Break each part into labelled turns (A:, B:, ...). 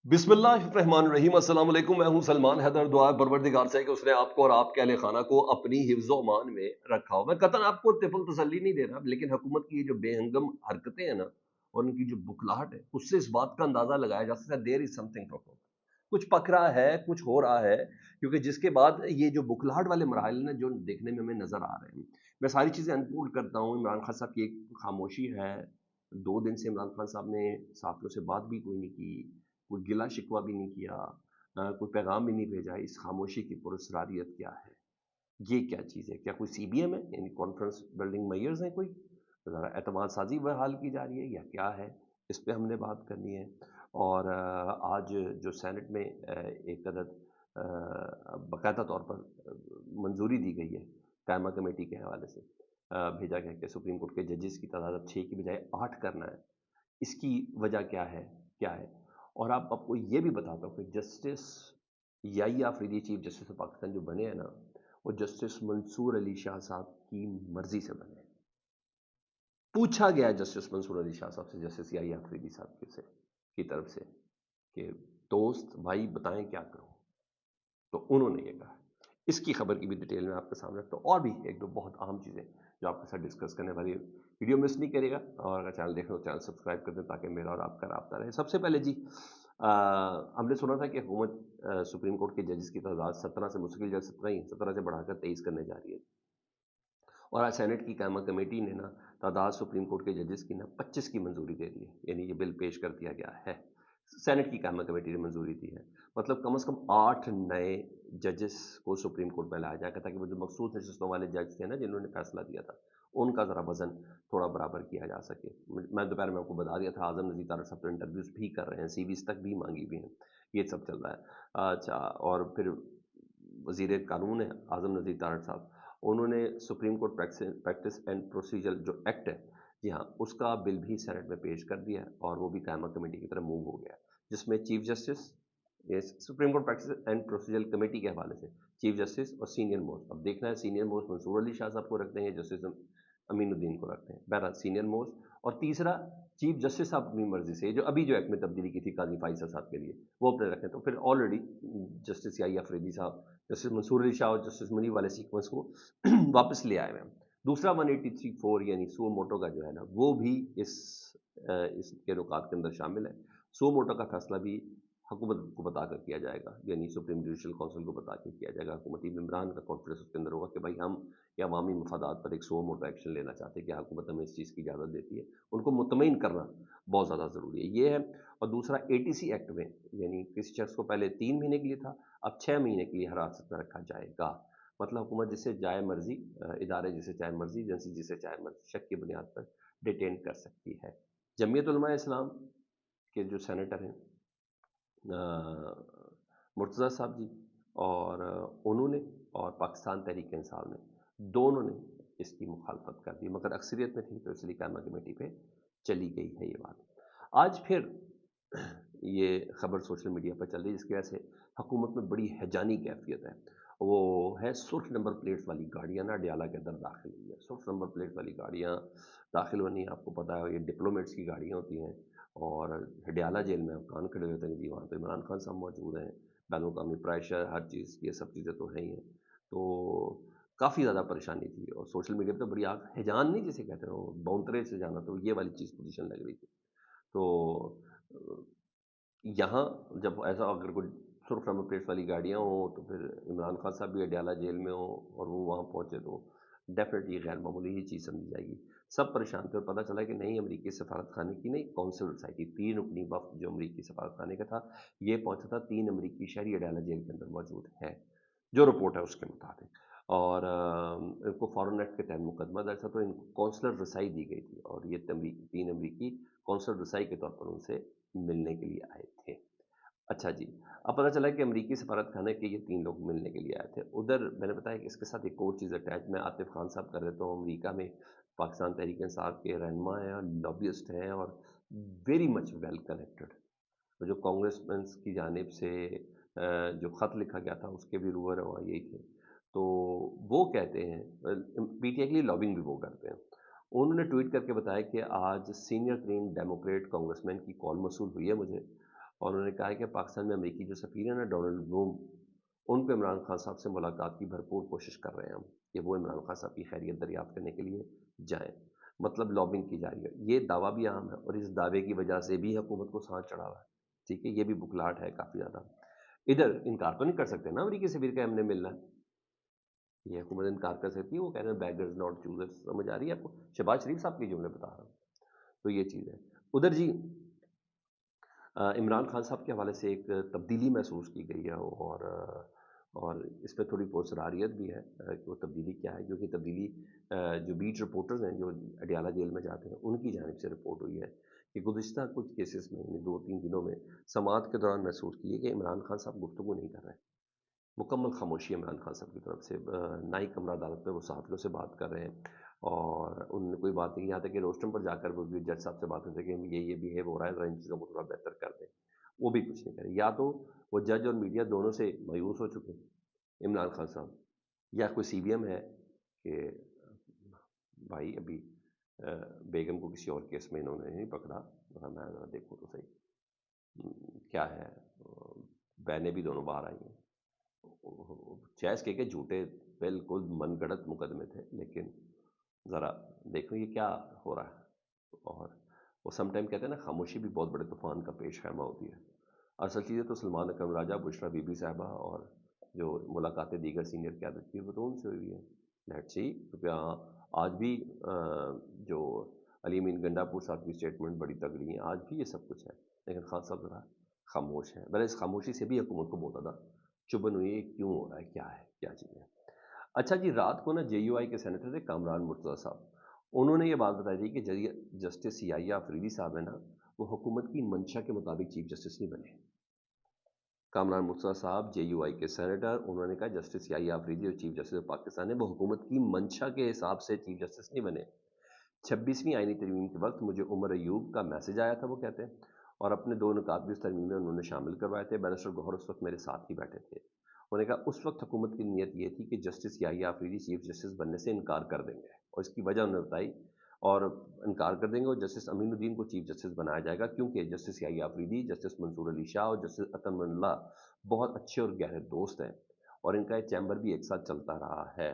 A: बिस्मिल्लाहिर्रहमानिर्रहीम। अस्सलाम वालेकुम। मैं हूं सलमान हैदर। दुआ है परवरदिगार से कि उसने आपको और आपके अहले खाना को अपनी हिफ्ज़ व अमान में रखा हो। मैं कतई आपको तिफ़ल तसल्ली नहीं दे रहा, लेकिन हुकूमत की ये जो बेहंगम हरकतें हैं ना, और उनकी जो बुखलाहट है, उससे इस बात का अंदाज़ा लगाया जा सकता है देयर इज़ समथिंग रॉन्ग। कुछ पक रहा है, कुछ हो रहा है, क्योंकि जिसके बाद ये जो बुखलाहट वाले मराहिल ना जो देखने में हमें नज़र आ रहे हैं। मैं सारी चीज़ें अनफोल्ड करता हूँ। इमरान खान साहब की एक खामोशी है। 2 दिन से इमरान खान साहब ने साथियों से बात भी कोई नहीं की, कोई गिला शिकवा भी नहीं किया, कोई पैगाम भी नहीं भेजा। इस खामोशी की पुरस्रारियत क्या है? ये क्या चीज़ है? क्या कोई सीबीएम है? यानी कॉन्फ्रेंस बिल्डिंग मेयर्स हैं कोई? ज़रा एतमाद साज़ी बहाल की जा रही है या क्या है? इस पे हमने बात करनी है। और आज जो सेनेट में एक अदद बाकायदा तौर पर मंजूरी दी गई है कायमा कमेटी के हवाले से, भेजा गया कि सुप्रीम कोर्ट के जजेस की तादाद अब 6 की बजाय 8 करना है। इसकी वजह क्या है? क्या है? और आप आपको ये भी बताता हूँ कि justice Yahya Afridi chief justice of Pakistan जो बने हैं ना, वो जस्टिस मंसूर अली शाह साहब की मर्जी से बने हैं। पूछा गया है जस्टिस मंसूर अली शाह साहब से, जस्टिस याहिया अफरीदी साहब की तरफ से, कि दोस्त भाई बताएं क्या करूं, तो उन्होंने ये कहा। इसकी खबर की भी डिटेल में आपके सामने रखता हूँ, और भी एक दो बहुत अहम चीज़ें जो आपके साथ डिस्कस करने वाली है। वीडियो मिस नहीं करेगा, और अगर चैनल देख रहे हो चैनल सब्सक्राइब कर दें ताकि मेरा और आपका राब्ता रहे। सबसे पहले जी, हमने सुना था कि हुकूमत सुप्रीम कोर्ट के जजेस की तादाद 17 से, मुश्किल जज 17 ही, 17 से बढ़ाकर 23 करने जा रही है। और आज सेनेट की कायमा कमेटी ने ना तादाद सुप्रीम कोर्ट के जजेस की ना 25 की मंजूरी दे दी है, यानी ये बिल पेश कर दिया गया है। सेनेट की कायमा कमेटी ने मंजूरी दी है, मतलब कम से कम 8 नए जजेस को सुप्रीम कोर्ट में लाया जाएगा, ताकि वो जो मखसूस नशस्तों वाले जज थे ना जिन्होंने फैसला दिया था, उनका ज़रा वजन थोड़ा बराबर किया जा सके। मैं दोपहर में आपको बता दिया था, आजम नज़ीर तारड़ साहब तो इंटरव्यूज़ भी कर रहे हैं, सीवीज़ तक भी मांगी हुई हैं, ये सब चल रहा है। अच्छा, और फिर वजीर कानून है आजम नज़ीर तारड़ साहब, उन्होंने supreme court practice and procedure जो एक्ट है, जी हाँ, उसका बिल भी सेनेट में पेश कर दिया है, और वो भी कायमा कमेटी की तरफ मूव हो गया है, जिसमें चीफ जस्टिस, ये supreme court practice and procedure committee के हवाले से चीफ जस्टिस और सीनियर मोस्ट, अब देखना है सीनियर मोस्ट मंसूर अली शाह साहब को रखते हैं, जस्टिस अमीनुद्दीन को रखते हैं, बहरहाल सीनियर मोस्ट। और तीसरा चीफ जस्टिस साहब अपनी मर्जी से, जो अभी जो एक्ट में तब्दीली की थी काजी फाइसर साहब के लिए, वो अपने रखें, तो फिर ऑलरेडी जस्टिस याहिया अफरीदी साहब, जस्टिस मंसूर अली शाह और जस्टिस मुनीर वाले सीक्वेंस को वापस ले आए हुए हैं। दूसरा 183(4) यानी सो मोटो का जो है ना, वो भी इसके नुकात के अंदर शामिल है। सो मोटो का फैसला भी हुकूमत को बता कर किया जाएगा, यानी सुप्रीम जुडिशल काउंसिल को बता के किया जाएगा। हुकूमती मेम्बरान का कॉन्फ्रेंस उसके अंदर होगा कि भाई हम या अवामी मफादात पर एक सो मोटो एक्शन लेना चाहते हैं, कि हुकूमत हमें इस चीज़ की इजाज़त देती है। उनको मुतमईन करना बहुत ज़्यादा ज़रूरी है, ये है। और दूसरा एटीसी एक्ट में, यानी किसी शख्स को पहले 3 महीने के लिए था, अब 6 महीने के लिए हिरासत में रखा जाएगा। मतलब हुकूमत जिसे चाहे मर्जी, इदारे जिसे चाहे मर्जी, एजेंसी जिसे चाहे मर्जी शक की बुनियाद पर डिटेन कर सकती है। जमीयत उलमा इस्लाम के जो सेनेटर हैं मुर्तज़ा साहब जी, और उन्होंने और पाकिस्तान तहरीक इंसाफ ने, दोनों ने इसकी मुखालफत कर दी, मगर अक्सरियत में थी, तो इसलिए कायमा कमेटी पे चली गई है ये बात। आज फिर ये खबर सोशल मीडिया पर चल रही है, जिसकी वजह से हुकूमत में बड़ी हैजानी कैफियत है। वो है सुर्ख नंबर प्लेट्स वाली गाड़ियाँ ना अडयाला के अंदर दाखिल हुई है। सुर्ख नंबर प्लेट वाली गाड़ियाँ दाखिल होनी, आपको पता है, ये डिप्लोमेट्स की गाड़ियाँ होती हैं, और हडियाला जेल में आप कान खड़े होते हैं जी, वहाँ पे इमरान खान साहब मौजूद हैं, बैन अवी प्रेशर, हर चीज़, ये सब चीज़ें तो हैं ही हैं। तो काफ़ी ज़्यादा परेशानी थी, और सोशल मीडिया पे तो बड़ी आग हैजान नहीं जिसे कहते हैं, वो बौंतरे से जाना, तो ये वाली चीज़ पोजीशन लग रही थी। तो यहाँ जब ऐसा अगर कोई सुर्ख नंबर प्लेट्स वाली गाड़ियाँ हों, तो फिर इमरान खान साहब भी अडयाला जेल में हों और वो वहाँ पहुँचे, तो डेफिनेटली गैर मामूली ही चीज़ समझी जाएगी। सब परेशान थे, और पता चला कि नहीं, अमरीकी सफारत खाने की नहीं, कौंसिल सोसाइटी, 3 रुकनी वफ़द जो अमरीकी सफारत खाने का था, ये पहुँचा था, 3 अमरीकी शहरी अडयाला जेल के अंदर मौजूद हैं, जो रिपोर्ट है उसके मुताबिक। और इनको फॉरेन एक्ट के तहत मुकदमा दर्ज था, तो इनको कौंसलर रसाई दी गई थी, और ये 3 अमरीकी कौंसलर रसाई के तौर पर उनसे मिलने के लिए आए थे। अच्छा जी, अब पता चला कि अमरीकी सफारत खाने के ये 3 लोग मिलने के लिए आए थे। उधर मैंने बताया कि इसके साथ एक और चीज़ अटैच, मैं आतिफ खान साहब कर देता हूँ, अमरीका में पाकिस्तान तहरीक इंसाफ के रहनुमा हैं और लॉबियस्ट हैं, और वेरी मच वेल कनेक्टेड। जो कांग्रेसमैन की जानिब से जो ख़त लिखा गया था, उसके भी रूअर वहाँ यही थे। तो वो कहते हैं, पीटीआई के लिए लॉबिंग भी वो करते हैं। उन्होंने ट्वीट करके बताया कि आज सीनियर तरीन डेमोक्रेट कांग्रेसमैन की कॉल मौसूल हुई है मुझे, اور انہوں نے کہا ہے کہ پاکستان میں امریکی جو سفیر ہیں نا ڈونلڈ بلوم، ان پہ عمران خان صاحب سے ملاقات کی بھرپور کوشش کر رہے ہیں ہم کہ وہ عمران خان صاحب کی خیریت دریافت کرنے کے لیے جائیں، مطلب لابنگ کی جا رہی ہے۔ یہ دعویٰ بھی عام ہے اور اس دعوے کی وجہ سے بھی حکومت کو سانس چڑھا ہوا ہے، ٹھیک ہے، یہ بھی بکلاہٹ ہے کافی زیادہ۔ ادھر انکار تو نہیں کر سکتے نا امریکی سفیر کا ہم نے ملنا ہے، یہ حکومت انکار کر سکتی ہے، وہ کہہ رہے ہیں بیگرز ناٹ چوزرز، سمجھ آ رہی ہے آپ کو؟ شہباز شریف صاحب کی جملے بتا رہا ہوں، تو یہ چیز ہے۔ ادھر جی عمران خان صاحب کے حوالے سے ایک تبدیلی محسوس کی گئی ہے، اور اس پہ تھوڑی پرسراریت بھی ہے کہ وہ تبدیلی کیا ہے، کیونکہ تبدیلی جو بیٹ رپورٹرز ہیں جو اڈیالہ جیل میں جاتے ہیں ان کی جانب سے رپورٹ ہوئی ہے کہ گزشتہ کچھ کیسز میں یعنی 2-3 دنوں میں سماعت کے دوران محسوس کی ہے کہ عمران خان صاحب گفتگو نہیں کر رہے، مکمل خاموشی عمران خان صاحب کی طرف سے، نہ ہی کمرہ عدالت میں وہ صحافیوں سے بات کر رہے ہیں اور انہوں نے کوئی بات نہیں، یہاں تک کہ روسٹم پر جا کر وہ بھی جج صاحب سے بات کرتے ہیں کہ یہ بیہیو ہو رہا ہے ذرا ان چیزوں کو تھوڑا بہتر کر دیں، وہ بھی کچھ نہیں کرے۔ یا تو وہ جج اور میڈیا دونوں سے مایوس ہو چکے عمران خان صاحب، یا کوئی سی بی ایم ہے کہ بھائی ابھی بیگم کو کسی اور کیس میں انہوں نے نہیں پکڑا، میں ذرا دیکھوں تو صحیح کیا ہے، بہنیں بھی دونوں باہر آئی ہیں، جیز کہ جھوٹے بالکل من گڑت مقدمے تھے، لیکن ذرا دیکھو یہ کیا ہو رہا ہے۔ اور وہ سم ٹائم کہتے ہیں نا خاموشی بھی بہت بڑے طوفان کا پیش خیمہ ہوتی ہے۔ اصل چیزیں تو سلمان اکرم راجہ، بشریٰ بی بی صاحبہ اور جو ملاقاتیں دیگر سینئر قیادت کی وہ تو ان سے ہوئی ہیں، لیٹ سی، کیونکہ ہاں آج بھی جو علی امین گنڈا پور صاحب کی اسٹیٹمنٹ بڑی تگڑی ہیں، آج بھی یہ سب کچھ ہے، لیکن خان صاحب ذرا خاموش ہیں۔ بھلے اس خاموشی سے بھی حکومت کو بہت زیادہ چبھن ہوئی ہے، کیوں ہو رہا ہے کیا چیز ہے۔ اچھا جی، رات کو نا جے یو آئی کے سینیٹر تھے کامران مرتضیٰ صاحب، انہوں نے یہ بات بتائی تھی کہ جسٹس یحییٰ آفریدی صاحب ہیں نا، وہ حکومت کی منشا کے مطابق چیف جسٹس نہیں بنے۔ کامران مرتضیٰ صاحب جے یو آئی کے سینیٹر، انہوں نے کہا جسٹس یحییٰ آفریدی اور چیف جسٹس آف پاکستان ہے، وہ حکومت کی منشا کے حساب سے چیف جسٹس نہیں بنے۔ 26ویں آئینی ترمیم کے وقت مجھے عمر ایوب کا میسج آیا تھا، وہ کہتے ہیں، اور اپنے 2 نکات بھی اس ترمیم میں انہوں نے شامل کروائے تھے۔ بیرسٹر گوہر اس وقت میرے ساتھ ہی بیٹھے تھے۔ انہوں نے کہا اس وقت حکومت کی نیت یہ تھی کہ جسٹس یحییٰ آفریدی چیف جسٹس بننے سے انکار کر دیں گے، اور اس کی وجہ انہوں نے بتائی، اور انکار کر دیں گے اور جسٹس امین الدین کو چیف جسٹس بنایا جائے گا، کیونکہ جسٹس یحییٰ آفریدی، جسٹس منصور علی شاہ اور جسٹس عطا من اللہ بہت اچھے اور گہرے دوست ہیں، اور ان کا یہ چیمبر بھی ایک ساتھ چلتا رہا ہے،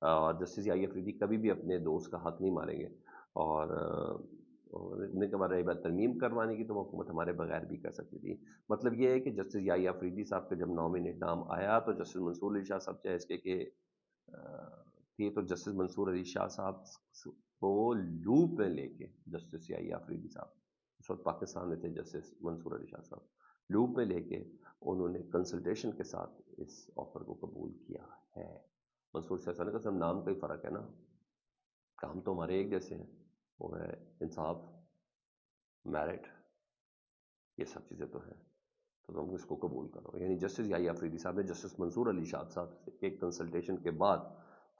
A: اور جسٹس یحییٰ آفریدی کبھی بھی اپنے دوست کا حق نہیں ماریں گے، اور نے کہ ہمارے بات ترمیم کروانے کی تو وہ حکومت ہمارے بغیر بھی کر سکتی تھی۔ مطلب یہ ہے کہ جسٹس یحییٰ آفریدی صاحب کا جب نامینیٹ نام آیا تو جسٹس منصور علی شاہ صاحب چاہے اس کے تھے، تو جسٹس منصور علی شاہ صاحب کو لوپ میں لے کے جسٹس یحییٰ آفریدی صاحب اس وقت پاکستان میں تھے، جسٹس منصور علی شاہ صاحب لوپ میں لے کے انہوں نے کنسلٹیشن کے ساتھ اس آفر کو قبول کیا ہے۔ منصور شاہ صاحب نے کہا صاحب نام کا ہی فرق ہے نا، کام تو ہمارے ایک جیسے ہیں، وہ ہے انصاف، میرٹ، یہ سب چیزیں تو ہیں، تو تم اس کو قبول کرو۔ یعنی جسٹس یحییٰ آفریدی صاحب نے جسٹس منصور علی شاہ صاحب سے ایک کنسلٹیشن کے بعد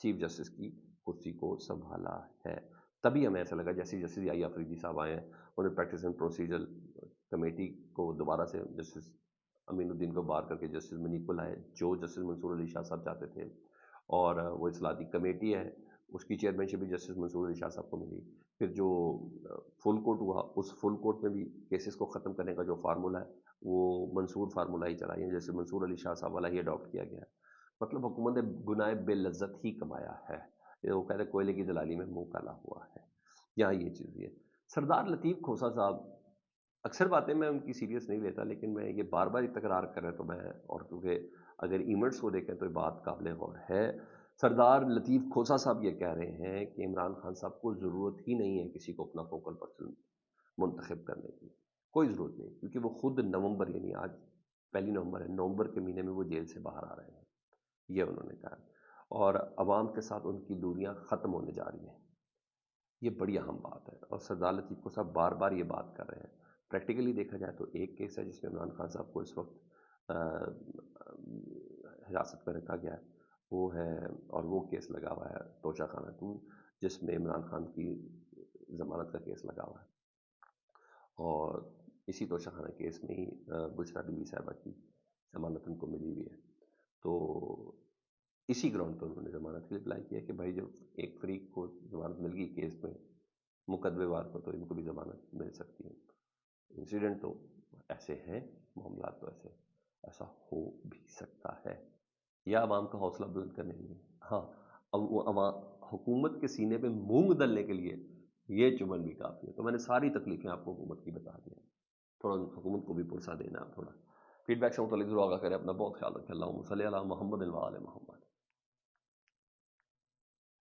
A: چیف جسٹس کی کرسی کو سنبھالا ہے۔ تبھی ہمیں ایسا لگا جیسے جسٹس یحییٰ آفریدی صاحب آئے ہیں، انہیں پریکٹس اینڈ پروسیجر کمیٹی کو دوبارہ سے جسٹس امین الدین کو بار کر کے جسٹس منیب کو لائے، جو جسٹس منصور علی شاہ صاحب چاہتے تھے، اور وہ اصلاحاتی کمیٹی ہے اس کی چیئرمین شپ بھی جسٹس منصور علی شاہ صاحب کو ملی۔ پھر جو فل کورٹ ہوا، اس فل کورٹ میں بھی کیسز کو ختم کرنے کا جو فارمولہ ہے وہ منصور فارمولہ ہی چلا، یعنی جیسے منصور علی شاہ صاحب والا ہی اڈاپٹ کیا گیا ہے۔ مطلب حکومت نے گناہ بے لذت ہی کمایا ہے، یہ وہ کہتے ہیں کوئلے کی دلالی میں منہ کالا ہوا ہے، یہاں یہ چیز بھی ہے۔ سردار لطیف کھوسہ صاحب، اکثر باتیں میں ان کی سیریس نہیں لیتا، لیکن میں یہ بار بار تکرار کر رہے تو میں، اور کیونکہ اگر ایونٹس کو دیکھیں تو یہ بات قابل غور ہے۔ سردار لطیف کھوسہ صاحب یہ کہہ رہے ہیں کہ عمران خان صاحب کو ضرورت ہی نہیں ہے کسی کو اپنا فوکل پرسن منتخب کرنے کی، کوئی ضرورت نہیں، کیونکہ وہ خود نومبر، یعنی آج 1 نومبر ہے، نومبر کے مہینے میں وہ جیل سے باہر آ رہے ہیں، یہ انہوں نے کہا، اور عوام کے ساتھ ان کی دوریاں ختم ہونے جا رہی ہیں، یہ بڑی اہم بات ہے، اور سردار لطیف کو صاحب بار بار یہ بات کر رہے ہیں۔ پریکٹیکلی دیکھا جائے تو ایک کیس ہے جس میں عمران خان صاحب کو اس وقت حراست میں رکھا گیا ہے، وہ ہے، اور وہ کیس لگا ہوا ہے توشہ خانہ 2، جس میں عمران خان کی ضمانت کا کیس لگا ہوا ہے، اور اسی توشہ خانہ کیس میں ہی بشریٰ بی بی صاحبہ کی ضمانت ان کو ملی ہوئی ہے، تو اسی گراؤنڈ پر انہوں نے ضمانت کے لیے اپلائی کیا کہ بھائی جب ایک فریق کو ضمانت مل گئی کیس میں مقدمے وار کو، تو ان کو بھی ضمانت مل سکتی ہے۔ انسیڈنٹ تو ایسے ہیں معاملات، تو ایسا ہو بھی سکتا ہے، یا عوام کا حوصلہ بلند کرنے کے لیے. ہاں، اب وہ حکومت کے سینے پہ مونگ دلنے کے لیے یہ چمن بھی کافی ہے. تو میں نے ساری تکلیفیں آپ کو حکومت کی بتا دی ہیں، تھوڑا حکومت کو بھی پرسہ دینا. تھوڑا فیڈ بیک سے متعلق ضرور آگاہ کریں. اپنا بہت خیال رکھیں. اللہم صلی علی محمد و آل محمد.